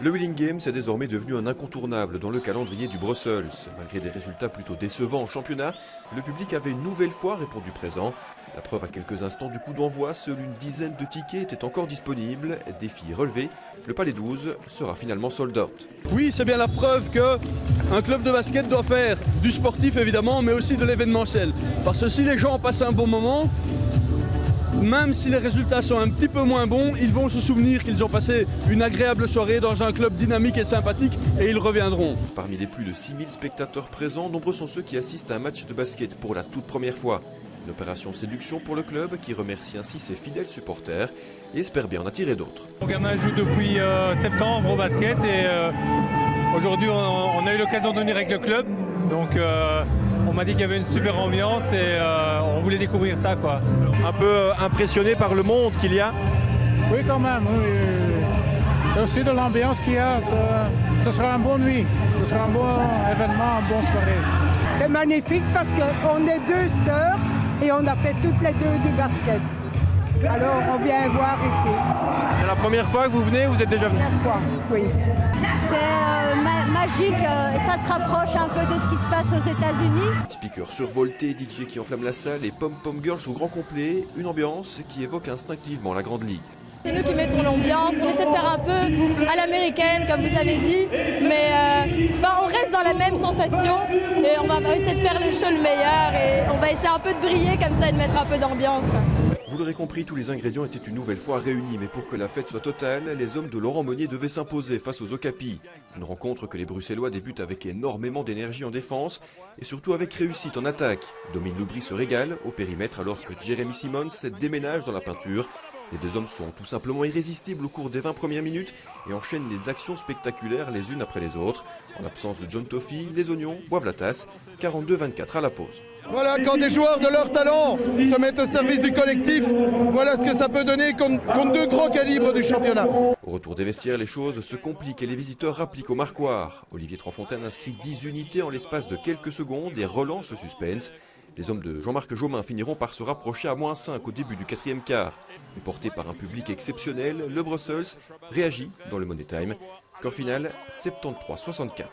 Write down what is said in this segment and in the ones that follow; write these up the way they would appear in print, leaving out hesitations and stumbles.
Le Wheeling Games est désormais devenu un incontournable dans le calendrier du Brussels. Malgré des résultats plutôt décevants en championnat, le public avait une nouvelle fois répondu présent. La preuve à quelques instants du coup d'envoi, seule une dizaine de tickets étaient encore disponibles. Défi relevé, le Palais 12 sera finalement sold out. Oui, c'est bien la preuve qu'un club de basket doit faire du sportif évidemment, mais aussi de l'événementiel. Parce que si les gens passent un bon moment, même si les résultats sont un petit peu moins bons, ils vont se souvenir qu'ils ont passé une agréable soirée dans un club dynamique et sympathique et ils reviendront. Parmi les plus de 6000 spectateurs présents, nombreux sont ceux qui assistent à un match de basket pour la toute première fois. Une opération séduction pour le club qui remercie ainsi ses fidèles supporters et espère bien en attirer d'autres. Mon gamin joue depuis septembre au basket et aujourd'hui on a eu l'occasion de venir avec le club. Donc on m'a dit qu'il y avait une super ambiance et on voulait découvrir ça, quoi. Un peu impressionné par le monde qu'il y a? Oui, quand même. Oui. Et aussi de l'ambiance qu'il y a. Ce sera une bonne nuit. Ce sera un bon événement, une bonne soirée. C'est magnifique parce qu'on est deux sœurs et on a fait toutes les deux du basket. Alors on vient voir ici. C'est la première fois que vous venez ou vous êtes déjà venu? Première fois, oui. C'est magique, ça se rapproche un peu de ce qui se passe aux États-Unis. Speakers survoltés, DJ qui enflamment la salle et pom-pom girls au grand complet, une ambiance qui évoque instinctivement la grande ligue. C'est nous qui mettons l'ambiance, on essaie de faire un peu à l'américaine comme vous avez dit, mais on reste dans la même sensation et on va essayer de faire le show le meilleur et on va essayer un peu de briller comme ça et de mettre un peu d'ambiance. Vous l'aurez compris, tous les ingrédients étaient une nouvelle fois réunis, mais pour que la fête soit totale, les hommes de Laurent Monnier devaient s'imposer face aux Okapis. Une rencontre que les Bruxellois débutent avec énormément d'énergie en défense et surtout avec réussite en attaque. Domine Loubry se régale au périmètre alors que Jeremy Simmons déménage dans la peinture. Les deux hommes sont tout simplement irrésistibles au cours des 20 premières minutes et enchaînent les actions spectaculaires les unes après les autres. En l'absence de John Toffee, les Oignons boivent la tasse, 42-24 à la pause. Voilà, quand des joueurs de leur talent se mettent au service du collectif, voilà ce que ça peut donner contre deux grands calibres du championnat. Au retour des vestiaires, les choses se compliquent et les visiteurs rappliquent au marquoir. Olivier Transfontaine inscrit 10 unités en l'espace de quelques secondes et relance le suspense. Les hommes de Jean-Marc Jaumin finiront par se rapprocher à -5 au début du 4e quart. Mais porté par un public exceptionnel, le Brussels réagit dans le Money Time. Score final 73-64.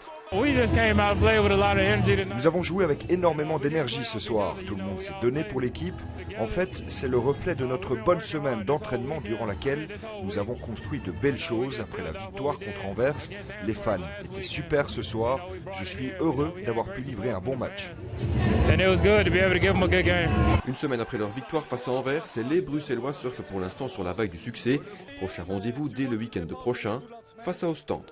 Nous avons joué avec énormément d'énergie ce soir. Tout le monde s'est donné pour l'équipe. En fait, c'est le reflet de notre bonne semaine d'entraînement durant laquelle nous avons construit de belles choses après la victoire contre Anvers. Les fans étaient super ce soir. Je suis heureux d'avoir pu livrer un bon match. Une semaine après leur victoire face à Anvers, les Bruxellois surfent pour l'instant sur la vague du succès. Prochain rendez-vous dès le week-end prochain face à Ostende.